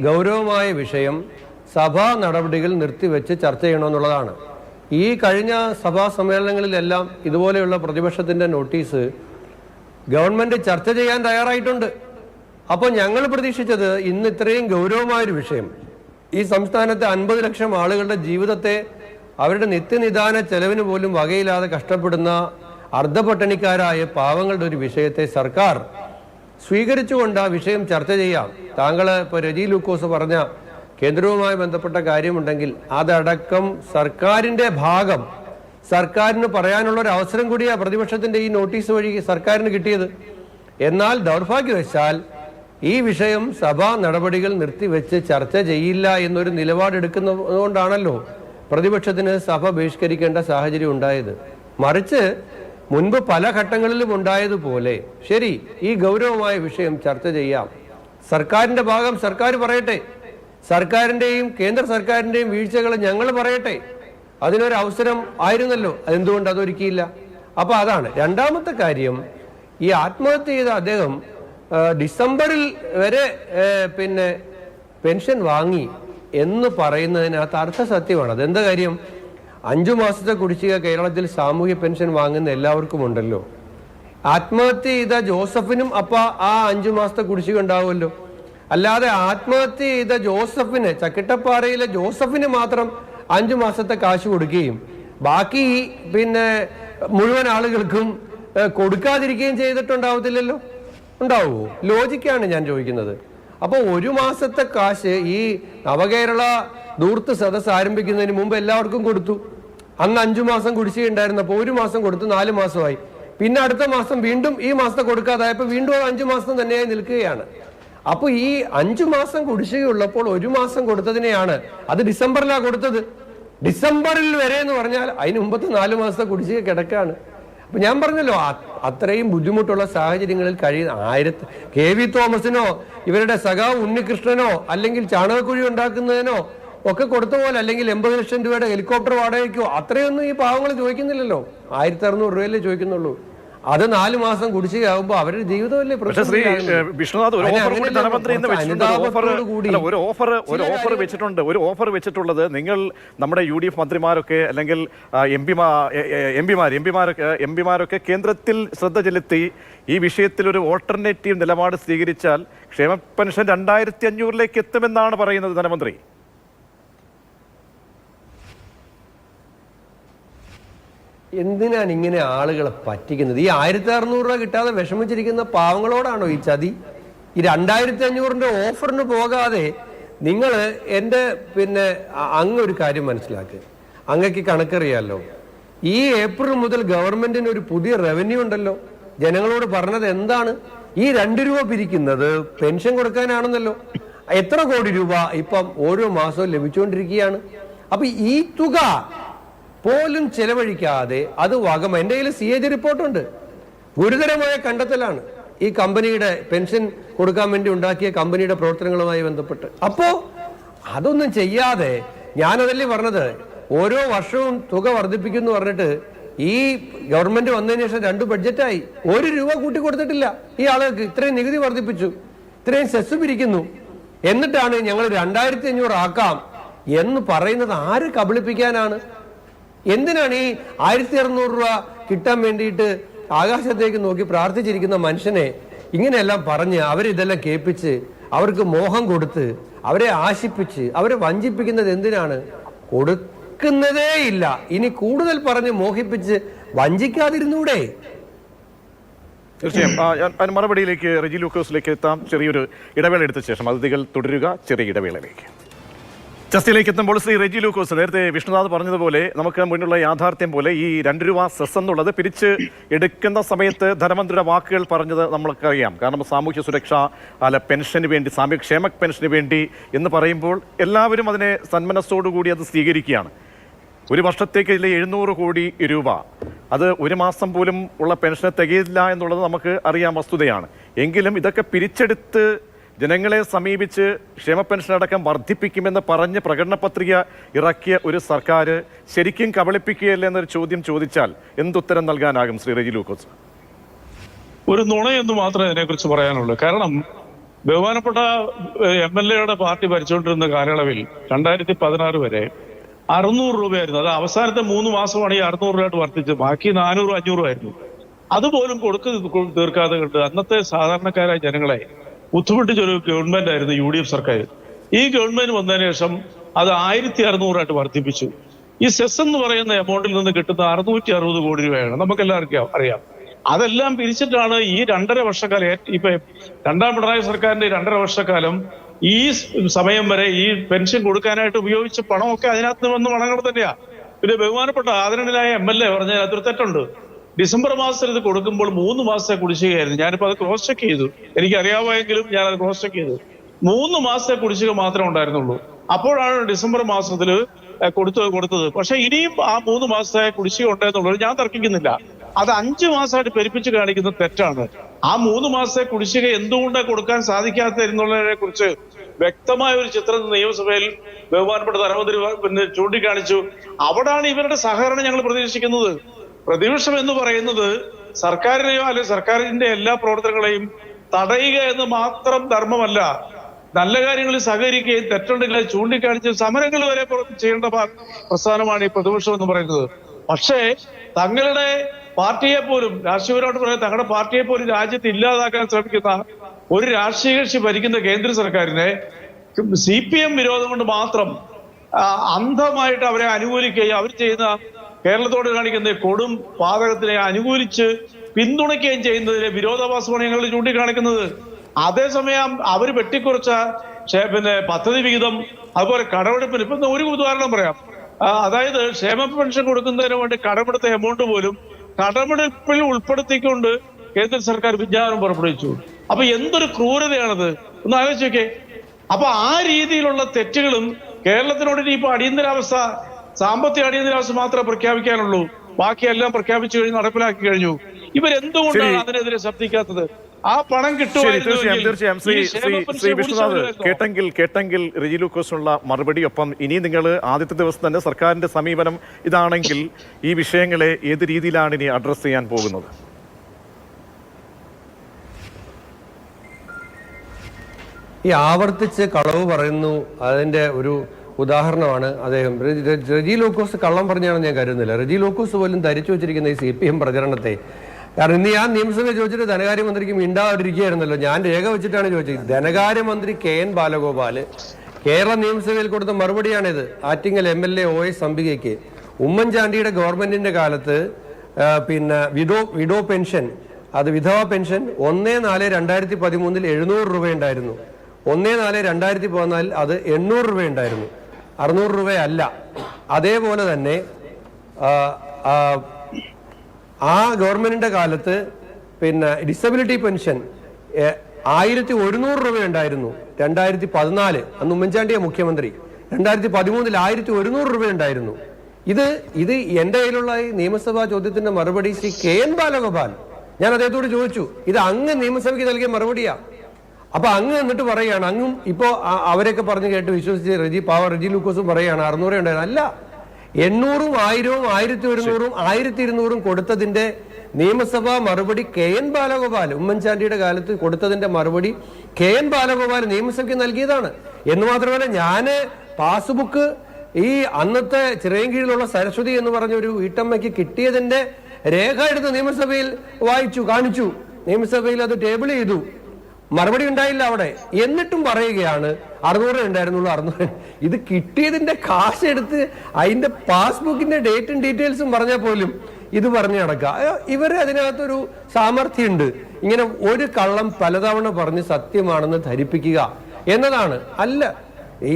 ഗൗരവമായ വിഷയം സഭാ നടപടികൾ നിർത്തിവെച്ച് ചർച്ച ചെയ്യണമെന്നുള്ളതാണ്. ഈ കഴിഞ്ഞ സഭാ സമ്മേളനങ്ങളിലെല്ലാം ഇതുപോലെയുള്ള പ്രതിപക്ഷത്തിൻ്റെ നോട്ടീസ് ഗവൺമെൻറ് ചർച്ച ചെയ്യാൻ തയ്യാറായിട്ടുണ്ട്. അപ്പോൾ ഞങ്ങൾ പ്രതീക്ഷിച്ചത് ഇന്ന് ഇത്രയും ഗൗരവമായൊരു വിഷയം, ഈ സംസ്ഥാനത്തെ 50 ലക്ഷം ആളുകളുടെ ജീവിതത്തെ, അവരുടെ നിത്യനിദാന ചെലവിന് പോലും വകയില്ലാതെ കഷ്ടപ്പെടുന്ന അർദ്ധപട്ടണിക്കാരായ പാവങ്ങളുടെ ഒരു വിഷയത്തെ സർക്കാർ സ്വീകരിച്ചുകൊണ്ട് ആ വിഷയം ചർച്ച ചെയ്യാം. താങ്കൾ ഇപ്പോൾ രജി ലൂക്കോസ് പറഞ്ഞ കേന്ദ്രവുമായി ബന്ധപ്പെട്ട കാര്യമുണ്ടെങ്കിൽ അതടക്കം സർക്കാരിൻ്റെ ഭാഗം സർക്കാരിന് പറയാനുള്ള ഒരു അവസരം കൂടിയാണ് പ്രതിപക്ഷത്തിൻ്റെ ഈ നോട്ടീസ് വഴി സർക്കാരിന് കിട്ടിയത്. എന്നാൽ ദൗർഭാഗ്യവശാൽ ഈ വിഷയം സഭാ നടപടികൾ നിർത്തിവെച്ച് ചർച്ച ചെയ്യില്ല എന്നൊരു നിലപാടെടുക്കുന്നതുകൊണ്ടാണല്ലോ പ്രതിപക്ഷത്തിന് സഭ ബഹിഷ്കരിക്കേണ്ട സാഹചര്യം ഉണ്ടായത്. മറിച്ച് മുൻപ് പല ഘട്ടങ്ങളിലും ഉണ്ടായതുപോലെ ശരി, ഈ ഗൗരവമായ വിഷയം ചർച്ച ചെയ്യാം, സർക്കാരിൻ്റെ ഭാഗം സർക്കാർ പറയട്ടെ, സർക്കാരിൻ്റെയും കേന്ദ്ര സർക്കാരിൻ്റെയും വീഴ്ചകൾ ഞങ്ങൾ പറയട്ടെ, അതിനൊരു അവസരം ആയിരുന്നല്ലോ, അതെന്തുകൊണ്ട് അതൊരുക്കിയില്ല? അപ്പോൾ അതാണ് രണ്ടാമത്തെ കാര്യം. ഈ ആത്മഹത്യ ചെയ്ത അദ്ദേഹം ഡിസംബറിൽ വരെ പിന്നെ പെൻഷൻ വാങ്ങി എന്ന് പറയുന്നതിനകത്ത് അർത്ഥസത്യമാണ്. അതെന്താ കാര്യം? 5 മാസത്തെ കുടിശ്ശിക കേരളത്തിൽ സാമൂഹ്യ പെൻഷൻ വാങ്ങുന്ന എല്ലാവർക്കും ഉണ്ടല്ലോ. ആത്മഹത്യ ചെയ്ത ജോസഫിനും അപ്പം ആ 5 മാസത്തെ കുടിശ്ശിക ഉണ്ടാവുമല്ലോ. അല്ലാതെ ആത്മഹത്യ ചെയ്ത ജോസഫിന്, ചക്കിട്ടപ്പാറയിലെ ജോസഫിന് മാത്രം 5 മാസത്തെ കാശ് കൊടുക്കുകയും ബാക്കി പിന്നെ മുഴുവൻ ആളുകൾക്കും കൊടുക്കാതിരിക്കുകയും ചെയ്തിട്ടുണ്ടാവത്തില്ലല്ലോ. ഉണ്ടാവുമോ? ലോജിക്കാണ് ഞാൻ ചോദിക്കുന്നത്. അപ്പോൾ 1 മാസത്തെ കാശ് ഈ നവകേരള ധൂർത്ത് സദസ് ആരംഭിക്കുന്നതിന് മുമ്പ് എല്ലാവർക്കും കൊടുത്തു. അന്ന് 5 മാസം കുടിശ്ശിക ഉണ്ടായിരുന്നപ്പോൾ 1 മാസം കൊടുത്തു, 4 മാസമായി. പിന്നെ അടുത്ത മാസം വീണ്ടും ഈ മാസത്തെ കൊടുക്കാതായപ്പോൾ വീണ്ടും 5 മാസം തന്നെയായി നിൽക്കുകയാണ്. അപ്പോൾ ഈ 5 മാസം കുടിശ്ശികയുള്ളപ്പോൾ 1 മാസം കൊടുത്തതിനെയാണ്, അത് ഡിസംബറിലാണ് കൊടുത്തത്. ഡിസംബറിൽ വരെ എന്ന് പറഞ്ഞാൽ അതിന് മുമ്പത്തെ 4 മാസത്തെ കുടിശ്ശിക കിടക്കാണ്. അപ്പൊ ഞാൻ പറഞ്ഞല്ലോ, അത്രയും ബുദ്ധിമുട്ടുള്ള സാഹചര്യങ്ങളിൽ കഴിയുന്ന KV തോമസിനോ ഇവരുടെ സഖാവ് ഉണ്ണികൃഷ്ണനോ അല്ലെങ്കിൽ ചാണകക്കുഴി ഉണ്ടാക്കുന്നതിനോ ഒക്കെ കൊടുത്ത പോലെ, അല്ലെങ്കിൽ 80 ലക്ഷം രൂപയുടെ ഹെലികോപ്റ്റർ വാടകയ്ക്കോ അത്രയൊന്നും ഈ പാവങ്ങൾ ചോദിക്കുന്നില്ലല്ലോ. 1600 രൂപയല്ലേ ചോദിക്കുന്നുള്ളൂ. അത് 4 മാസം കുടിശ്ശികയാകുമ്പോൾ അവരുടെ ജീവിതമല്ലേ പ്രശ്നം. ഒരു ഓഫർ വെച്ചിട്ടുള്ളത്, നിങ്ങൾ നമ്മുടെ UDF മന്ത്രിമാരൊക്കെ അല്ലെങ്കിൽ എംപിമാരൊക്കെ കേന്ദ്രത്തിൽ ശ്രദ്ധ ചെലുത്തി ഈ വിഷയത്തിൽ ഒരു ഓൾട്ടർനേറ്റീവ് നിലപാട് സ്വീകരിച്ചാൽ ക്ഷേമ പെൻഷൻ 2500 എത്തുമെന്നാണ് പറയുന്നത് ധനമന്ത്രി. എന്തിനാണ് ഇങ്ങനെ ആളുകളെ പറ്റിക്കുന്നത്? ഈ 1600 രൂപ കിട്ടാതെ വിഷമിച്ചിരിക്കുന്ന പാവങ്ങളോടാണോ ഈ ചതി? ഈ 2500 ഓഫറിന് പോകാതെ നിങ്ങൾ എൻ്റെ പിന്നെ അങ്ങൊരു കാര്യം മനസ്സിലാക്കുക. അങ്ങക്ക് കണക്കറിയാമല്ലോ, ഈ ഏപ്രിൽ മുതൽ ഗവൺമെന്റിന് ഒരു പുതിയ റവന്യൂ ഉണ്ടല്ലോ. ജനങ്ങളോട് പറഞ്ഞത് എന്താണ്? ഈ 2 രൂപ പിരിക്കുന്നത് പെൻഷൻ കൊടുക്കാനാണെന്നല്ലോ. എത്ര കോടി രൂപ ഇപ്പം ഓരോ മാസവും ലഭിച്ചുകൊണ്ടിരിക്കുകയാണ്. അപ്പൊ ഈ തുക പോലും ചെലവഴിക്കാതെ അത് എൻ്റെ കയ്യിൽ CAG റിപ്പോർട്ടുണ്ട്. ഗുരുതരമായ കണ്ടെത്തലാണ് ഈ കമ്പനിയുടെ പെൻഷൻ കൊടുക്കാൻ വേണ്ടി ഉണ്ടാക്കിയ കമ്പനിയുടെ പ്രവർത്തനങ്ങളുമായി ബന്ധപ്പെട്ട്. അപ്പോ അതൊന്നും ചെയ്യാതെ, ഞാനതല്ലേ പറഞ്ഞത്, ഓരോ വർഷവും തുക വർദ്ധിപ്പിക്കുന്നു പറഞ്ഞിട്ട് ഈ ഗവൺമെന്റ് വന്നതിന് ശേഷം 2 ബഡ്ജറ്റായി 1 രൂപ കൂട്ടി കൊടുത്തിട്ടില്ല ഈ ആളുകൾക്ക്. ഇത്രയും നികുതി വർദ്ധിപ്പിച്ചു, ഇത്രയും സെസ് പിരിക്കുന്നു, എന്നിട്ടാണ് ഞങ്ങൾ 2500 ആക്കാം എന്ന് പറയുന്നത്. ആര് കബളിപ്പിക്കാനാണ്? എന്തിനാണ് ഈ 1600 രൂപ കിട്ടാൻ വേണ്ടിയിട്ട് ആകാശത്തേക്ക് നോക്കി പ്രാർത്ഥിച്ചിരിക്കുന്ന മനുഷ്യനെ ഇങ്ങനെയെല്ലാം പറഞ്ഞ് അവരിതെല്ലാം കേൾപ്പിച്ച് അവർക്ക് മോഹം കൊടുത്ത് അവരെ ആശിപ്പിച്ച് അവരെ വഞ്ചിപ്പിക്കുന്നത് എന്തിനാണ്? കൊടുക്കുന്നതേ ഇല്ല. ഇനി കൂടുതൽ പറഞ്ഞ് മോഹിപ്പിച്ച് വഞ്ചിക്കാതിരുന്നൂടെ? തീർച്ചയായും മറുപടിയിലേക്ക് റെജി ലൂക്കോസിലേക്ക് എത്താം. ചെറിയൊരു ഇടവേള എടുത്ത ശേഷം അതിഥികൾ തുടരുക. ചെറിയ ഇടവേളയിലേക്ക് ചർച്ചയിലേക്ക് എത്തുമ്പോൾ ശ്രീ റെജി ലൂക്കോസ്, നേരത്തെ വിഷ്ണുനാഥ് പറഞ്ഞതുപോലെ നമുക്ക് മുന്നിലുള്ള യാഥാർത്ഥ്യം പോലെ ഈ 2 രൂപ സെസ് എന്നുള്ളത് പിരിച്ച് എടുക്കുന്ന സമയത്ത് ധനമന്ത്രിയുടെ വാക്കുകൾ പറഞ്ഞത് നമ്മൾക്കറിയാം. കാരണം സാമൂഹ്യ സുരക്ഷ പെൻഷന് വേണ്ടി, സാമൂഹ്യക്ഷേമ പെൻഷന് വേണ്ടി എന്ന് പറയുമ്പോൾ എല്ലാവരും അതിനെ സന്മനസ്സോടുകൂടി അത് സ്വീകരിക്കുകയാണ്. ഒരു വർഷത്തേക്ക് 700 കോടി രൂപ, അത് 1 മാസം പോലും ഉള്ള പെൻഷന് തികയില്ല എന്നുള്ളത് നമുക്ക് അറിയാം, വസ്തുതയാണ്. എങ്കിലും ഇതൊക്കെ പിരിച്ചെടുത്ത് ജനങ്ങളെ സമീപിച്ച് ക്ഷേമ പെൻഷൻ അടക്കം വർദ്ധിപ്പിക്കുമെന്ന് പറഞ്ഞ് പ്രകടന പത്രിക ഇറക്കിയ ഒരു സർക്കാർ ശരിക്കും കബളിപ്പിക്കുകയല്ലേ എന്നൊരു ചോദ്യം ചോദിച്ചാൽ എന്തുത്തരം നൽകാനാകും ശ്രീ റെജി ലൂക്കോസ്? ഒരു നുണയെന്ന് മാത്രമേ ഇതിനെക്കുറിച്ച് പറയാനുള്ളൂ. കാരണം ബഹുമാനപ്പെട്ട MLAയുടെ പാർട്ടി ഭരിച്ചുകൊണ്ടിരുന്ന കാലയളവിൽ 2016 വരെ 600 രൂപയായിരുന്നു. അത് അവസാനത്തെ 3 മാസമാണ് ഈ 600 രൂപയായിട്ട് വർദ്ധിച്ചത്. ബാക്കി 400, 500 ആയിരുന്നു. അതുപോലും തീർക്കാതെ കണ്ട് അന്നത്തെ സാധാരണക്കാരായ ജനങ്ങളെ ബുദ്ധിമുട്ടിച്ചൊരു ഗവൺമെന്റ് ആയിരുന്നു UDF സർക്കാർ. ഈ ഗവൺമെന്റ് വന്നതിന് ശേഷം അത് 1600 വർദ്ധിപ്പിച്ചു. ഈ സെസ് എന്ന് പറയുന്ന എമൗണ്ടിൽ നിന്ന് കിട്ടുന്ന 660 കോടി രൂപയാണ്, നമുക്കെല്ലാവർക്കും അറിയാം. അതെല്ലാം പിരിച്ചിട്ടാണ് ഈ 2.5 വർഷക്കാലം, ഇപ്പൊ രണ്ടാം പിണറായി സർക്കാരിന്റെ 2.5 വർഷക്കാലം ഈ സമയം വരെ ഈ പെൻഷൻ കൊടുക്കാനായിട്ട് ഉപയോഗിച്ച പണമൊക്കെ അതിനകത്ത് വന്ന് മടങ്ങുന്നത് തന്നെയാ. പിന്നെ ബഹുമാനപ്പെട്ട ആദരണീയനായ MLA പറഞ്ഞാൽ അതൊരു തെറ്റുണ്ട്. ഡിസംബർ മാസത്തിൽ ഇത് കൊടുക്കുമ്പോൾ 3 മാസത്തെ കുടിശ്ശികയായിരുന്നു. ഞാനിപ്പോ അത് ക്രോസ് ചെക്ക് ചെയ്തു, എനിക്കറിയാമെങ്കിലും ഞാൻ അത് ക്രോസ് ചെക്ക് ചെയ്തു. 3 മാസത്തെ കുടിശ്ശിക മാത്രമേ ഉണ്ടായിരുന്നുള്ളൂ. അപ്പോഴാണ് ഡിസംബർ മാസത്തിൽ കൊടുത്തത്. പക്ഷെ ഇനിയും ആ 3 മാസത്തെ കുടിശ്ശിക ഉണ്ടെന്നുള്ളത് ഞാൻ തർക്കിക്കുന്നില്ല. അത് 5 മാസമായിട്ട് പെരുപ്പിച്ച് കാണിക്കുന്ന തെറ്റാണ്. ആ 3 മാസത്തെ കുടിശ്ശിക എന്തുകൊണ്ടാണ് കൊടുക്കാൻ സാധിക്കാത്തതിനെ കുറിച്ച് വ്യക്തമായ ഒരു ചിത്രം നിയമസഭയിൽ ബഹുമാനപ്പെട്ട ധനമന്ത്രി പിന്നെ ചൂണ്ടിക്കാണിച്ചു. അവിടാണ് ഇവരുടെ സഹകരണം ഞങ്ങൾ പ്രതീക്ഷിക്കുന്നത്. പ്രതിപക്ഷം എന്ന് പറയുന്നത് സർക്കാരിനെയോ അല്ലെങ്കിൽ സർക്കാരിന്റെ എല്ലാ പ്രവർത്തനങ്ങളെയും തടയുക എന്ന് മാത്രം ധർമ്മമല്ല, നല്ല കാര്യങ്ങളിൽ സഹകരിക്കുകയും തെറ്റുണ്ടെങ്കിൽ ചൂണ്ടിക്കാണിച്ച് സമരങ്ങൾ വരെ ചെയ്യേണ്ട പ്രസ്ഥാനമാണ് ഈ പ്രതിപക്ഷം എന്ന് പറയുന്നത്. പക്ഷേ തങ്ങളുടെ പാർട്ടിയെ പോലും, രാഷ്ട്രീയപരമായിട്ട് പറയാൻ തങ്ങളുടെ പാർട്ടിയെ പോലും രാജ്യത്ത് ഇല്ലാതാക്കാൻ ശ്രമിക്കുന്ന ഒരു രാഷ്ട്രീയ കക്ഷി ഭരിക്കുന്ന കേന്ദ്ര സർക്കാരിനെ CPM വിരോധം കൊണ്ട് മാത്രം അന്ധമായിട്ട് അവരെ അനുകൂലിക്കുകയും അവർ ചെയ്യുന്ന കേരളത്തോട് കാണിക്കുന്ന കൊടും പാതകത്തിനെ അനുകൂലിച്ച് പിന്തുണയ്ക്കുകയും ചെയ്യുന്നതിലെ വിരോധാഭാസമാണ് ഞങ്ങൾ ചൂണ്ടിക്കാണിക്കുന്നത്. അതേസമയം അവർ വെട്ടിക്കുറച്ച പിന്നെ പദ്ധതി വിഹിതം, അതുപോലെ കടമെടുപ്പിന് ഇപ്പൊ ഒരു ഉദാഹരണം പറയാം. അതായത് ക്ഷേമ പെൻഷൻ കൊടുക്കുന്നതിന് വേണ്ടി കടമെടുത്ത എമൗണ്ട് പോലും കടമെടുപ്പിൽ ഉൾപ്പെടുത്തിക്കൊണ്ട് കേന്ദ്ര സർക്കാർ വിജ്ഞാപനം പുറപ്പെടുവിച്ചു. അപ്പൊ എന്തൊരു ക്രൂരതയാണത്, ഒന്ന് ആലോചിച്ച് നോക്കേ. അപ്പൊ ആ രീതിയിലുള്ള തെറ്റുകളും കേരളത്തിനോട് ഇനിയിപ്പോ അടിയന്തരാവസ്ഥ, സാമ്പത്തിക അടിയന്തരാവസ്ഥ മാത്രമേ പ്രഖ്യാപിക്കാനുള്ളൂ, ബാക്കിയെല്ലാം പ്രഖ്യാപിച്ചു കഴിഞ്ഞു, നടപ്പിലാക്കി കഴിഞ്ഞു. ഇവരെന്തുകൊണ്ടാണ് അതിനെതിരെ ശബ്ദിക്കാത്തത്? ആ പണം തീർച്ചയായും ശ്രീ വിശ്വനാഥ് കേട്ടെങ്കിൽ റെജി ലൂക്കോസിനുള്ള മറുപടി. ഒപ്പം ഇനി നിങ്ങൾ ആദ്യത്തെ ദിവസം തന്നെ സർക്കാരിന്റെ സമീപനം ഇതാണെങ്കിൽ ഈ വിഷയങ്ങളെ ഏത് രീതിയിലാണ് ഇനി അഡ്രസ് ചെയ്യാൻ പോകുന്നത്? ഈ ആവർത്തിച്ച് കളവ് പറയുന്നു, അതിന്റെ ഒരു ഉദാഹരണമാണ് അദ്ദേഹം. റെജി ലൂക്കോസ് കള്ളം പറഞ്ഞാണെന്ന് ഞാൻ കരുതുന്നില്ല. റെജി ലൂക്കോസ് പോലും ധരിച്ചു വെച്ചിരിക്കുന്ന ഈ CPM പ്രചരണത്തെ, കാരണം ഇന്ന് ഞാൻ നിയമസഭയിൽ ചോദിച്ചിട്ട് ധനകാര്യമന്ത്രിക്ക് മിണ്ടാതിരിക്കുകയായിരുന്നല്ലോ. ഞാൻ രേഖ വെച്ചിട്ടാണ് ചോദിച്ചത്. ധനകാര്യമന്ത്രി KN ബാലഗോപാൽ കേരള നിയമസഭയിൽ കൊടുത്ത മറുപടിയാണിത്. ആറ്റിങ്ങൽ MLA OS അംബികയ്ക്ക് ഉമ്മൻചാണ്ടിയുടെ ഗവൺമെന്റിന്റെ കാലത്ത് പിന്നെ വിഡോ പെൻഷൻ, അത് വിധവ പെൻഷൻ 1/4/2013 700 രൂപ ഉണ്ടായിരുന്നു. 1/4/2014 അത് 800 രൂപ ഉണ്ടായിരുന്നു, 600 രൂപയല്ല. അതേപോലെ തന്നെ ആ ഗവൺമെന്റിന്റെ കാലത്ത് പിന്നെ ഡിസബിലിറ്റി പെൻഷൻ 1100 രൂപ ഉണ്ടായിരുന്നു 2014, അന്ന് ഉമ്മൻചാണ്ടിയെ മുഖ്യമന്ത്രി. 2013 1100 രൂപ ഉണ്ടായിരുന്നു. ഇത് എന്റെ കയ്യിലുള്ള ഈ നിയമസഭാ ചോദ്യത്തിന്റെ മറുപടി ശ്രീ KN ബാലഗോപാൽ, ഞാൻ അദ്ദേഹത്തോട് ചോദിച്ചു, ഇത് അങ്ങ് നിയമസഭയ്ക്ക് നൽകിയ മറുപടിയാ. അപ്പൊ അങ്ങ് എന്നിട്ട് പറയുകയാണ്, അങ്ങും ഇപ്പോ അവരൊക്കെ പറഞ്ഞു കേട്ട് വിശ്വസിച്ച് റെജി ലൂക്കോസും പറയുകയാണ് 600 ഉണ്ടായിരുന്നു. അല്ല, 800ഉം 1000ഉം 1100ഉം 1200ഉം കൊടുത്തതിന്റെ നിയമസഭാ മറുപടി KN ബാലഗോപാൽ, ഉമ്മൻചാണ്ടിയുടെ കാലത്ത് കൊടുത്തതിന്റെ മറുപടി KN ബാലഗോപാൽ നിയമസഭയ്ക്ക് നൽകിയതാണ്. എന്ന് മാത്രമല്ല, ഞാന് പാസ്ബുക്ക് ഈ അന്നത്തെ ചിറയൻകീഴിലുള്ള സരസ്വതി എന്ന് പറഞ്ഞ ഒരു വീട്ടമ്മയ്ക്ക് കിട്ടിയതിന്റെ രേഖ എടുത്ത് നിയമസഭയിൽ കാണിച്ചു. നിയമസഭയിൽ അത് ടേബിൾ ചെയ്തു. മറുപടി ഉണ്ടായില്ല അവിടെ. എന്നിട്ടും പറയുകയാണ് 600 ഉണ്ടായിരുന്നുള്ളൂ, 600. ഇത് കിട്ടിയതിന്റെ കാശ് എടുത്ത് അതിന്റെ പാസ്ബുക്കിന്റെ ഡേറ്റും ഡീറ്റെയിൽസും പറഞ്ഞാൽ പോലും ഇത് പറഞ്ഞു നടക്കുക. ഇവര് അതിനകത്തൊരു സാമർഥ്യമുണ്ട്, ഇങ്ങനെ ഒരു കള്ളം പലതവണ പറഞ്ഞ് സത്യമാണെന്ന് ധരിപ്പിക്കുക എന്നതാണ്. അല്ല, ഈ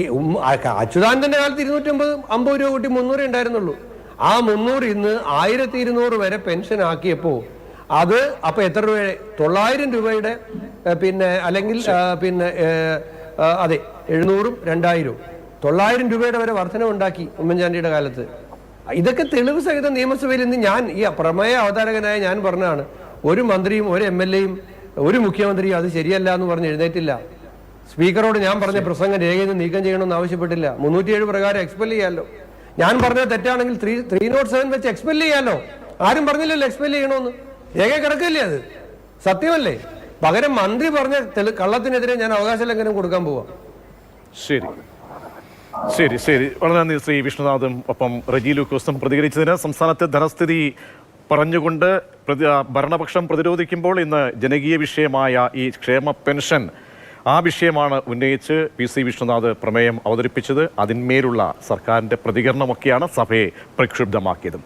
അച്യുതാനന്ദന്റെ കാലത്ത് 250 രൂപ കൂട്ടി 300 ഉണ്ടായിരുന്നുള്ളൂ. ആ 300 ഇന്ന് 1200 വരെ പെൻഷൻ ആക്കിയപ്പോ അത് അപ്പൊ എത്ര രൂപ? 900 രൂപയുടെ പിന്നെ അല്ലെങ്കിൽ പിന്നെ അതെ 700ഉം 2000ഉം 900 രൂപയുടെ വരെ വർധന ഉണ്ടാക്കി ഉമ്മൻചാണ്ടിയുടെ കാലത്ത്. ഇതൊക്കെ തെളിവ് സഹിതം നിയമസഭയിൽ ഇന്ന് ഞാൻ ഈ പ്രമേയ അവതാരകനായ ഞാൻ പറഞ്ഞതാണ്. ഒരു മന്ത്രിയും ഒരു MLAയും ഒരു മുഖ്യമന്ത്രിയും അത് ശരിയല്ല എന്ന് പറഞ്ഞ് എഴുന്നേറ്റില്ല. സ്പീക്കറോട് ഞാൻ പറഞ്ഞ പ്രസംഗം രേഖയിൽ നിന്ന് നീക്കം ചെയ്യണമെന്ന് ആവശ്യപ്പെട്ടില്ല. 307 പ്രകാരം എക്സ്പെൽ ചെയ്യാമല്ലോ. ഞാൻ പറഞ്ഞ തെറ്റാണെങ്കിൽ 307 വെച്ച് എക്സ്പെൽ ചെയ്യാമല്ലോ. ആരും പറഞ്ഞില്ലല്ലോ എക്സ്പെൽ ചെയ്യണമെന്ന്. രേഖ കിടക്കില്ലേ? അത് സത്യമല്ലേ? പകരം മന്ത്രി പറഞ്ഞ കള്ളത്തിനെതിരെ ഞാൻ അവകാശ ലംഘനം കൊടുക്കാൻ പോവാം. ശരി വളരെ നന്ദി ശ്രീ വിഷ്ണുനാഥും ഒപ്പം റെജി ലൂക്കോസും പ്രതികരിച്ചതിന്. സംസ്ഥാനത്തെ ധനസ്ഥിതി പറഞ്ഞുകൊണ്ട് ഭരണപക്ഷം പ്രതിരോധിക്കുമ്പോൾ ഇന്ന് ജനകീയ വിഷയമായ ഈ ക്ഷേമ പെൻഷൻ ആ വിഷയമാണ് ഉന്നയിച്ച് PC വിശ്വനാഥ് പ്രമേയം അവതരിപ്പിച്ചത്. അതിന്മേലുള്ള സർക്കാരിൻ്റെ പ്രതികരണമൊക്കെയാണ് സഭയെ പ്രക്ഷുബ്ധമാക്കിയത്.